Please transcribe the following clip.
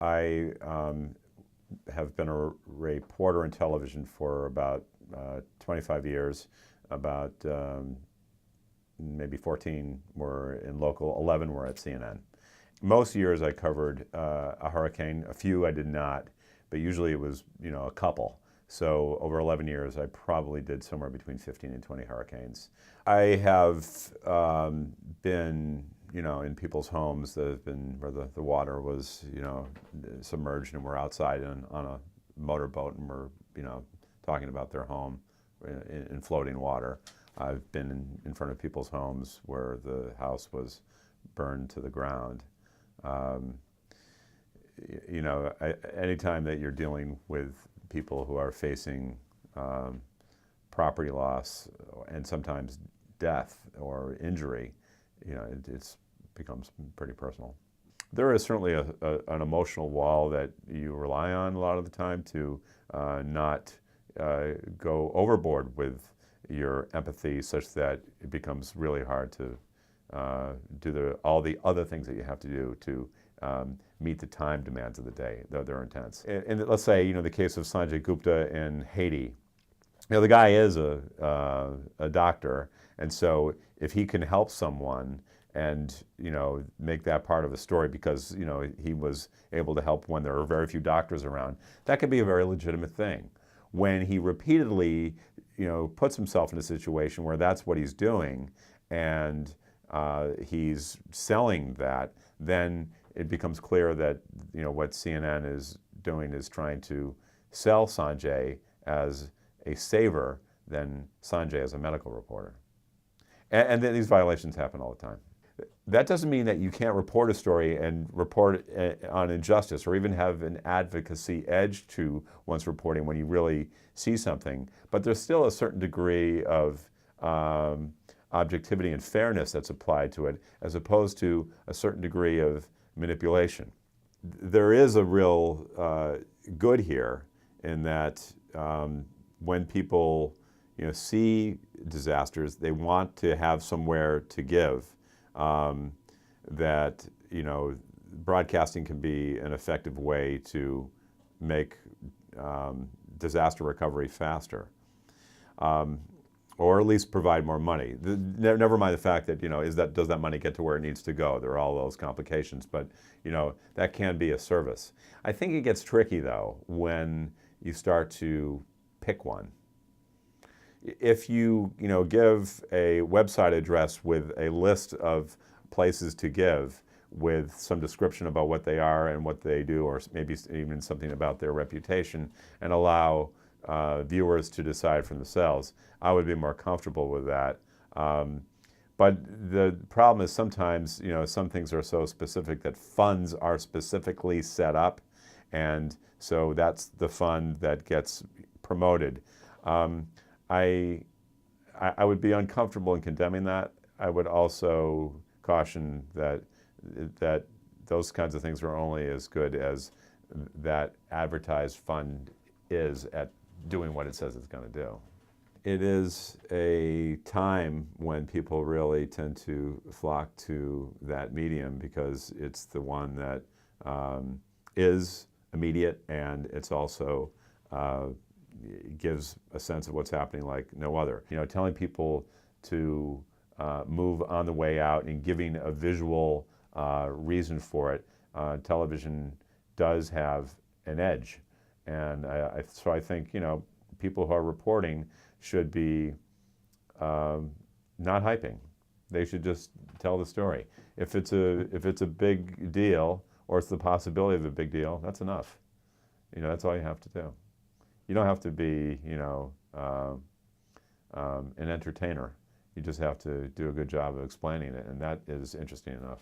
I have been a reporter in television for about 25 years. About maybe 14 were in local, 11 were at CNN. Most years I covered a hurricane. A few I did not, but usually it was, a couple. So over 11 years, I probably did somewhere between 15 and 20 hurricanes. I have been, in people's homes that have been where the water was, submerged, and we're outside on a motorboat, and we're, talking about their home in floating water. I've been in front of people's homes where the house was burned to the ground. Anytime that you're dealing with people who are facing property loss and sometimes death or injury, it becomes pretty personal. There is certainly an emotional wall that you rely on a lot of the time to not go overboard with your empathy, such that it becomes really hard to do all the other things that you have to do to meet the time demands of the day, though they're intense. And let's say, the case of Sanjay Gupta in Haiti. The guy is a doctor, and so if he can help someone and, make that part of the story because, he was able to help when there were very few doctors around, that could be a very legitimate thing. When he repeatedly, puts himself in a situation where that's what he's doing, and he's selling that, then it becomes clear that, what CNN is doing is trying to sell Sanjay as a saver than Sanjay as a medical reporter. And then these violations happen all the time. That doesn't mean that you can't report a story and report on injustice, or even have an advocacy edge to one's reporting when you really see something. But there's still a certain degree of objectivity and fairness that's applied to it, as opposed to a certain degree of manipulation. There is a real good here in that when people see disasters, they want to have somewhere to give. That broadcasting can be an effective way to make disaster recovery faster, or at least provide more money. Never mind the fact that does that money get to where it needs to go? There are all those complications, but that can be a service. I think it gets tricky though when you start to pick one. If you give a website address with a list of places to give, with some description about what they are and what they do, or maybe even something about their reputation, and allow viewers to decide for themselves, I would be more comfortable with that. But the problem is sometimes some things are so specific that funds are specifically set up, and so that's the fund that gets promoted. I would be uncomfortable in condemning that. I would also caution that those kinds of things are only as good as that advertised fund is at doing what it says it's going to do. It is a time when people really tend to flock to that medium because it's the one that is immediate, and it's also gives a sense of what's happening like no other. Telling people to move on the way out and giving a visual reason for it, television does have an edge. And so I think, people who are reporting should be not hyping. They should just tell the story. If it's a big deal, or it's the possibility of a big deal, that's enough. That's all you have to do. You don't have to be, an entertainer. You just have to do a good job of explaining it, and that is interesting enough.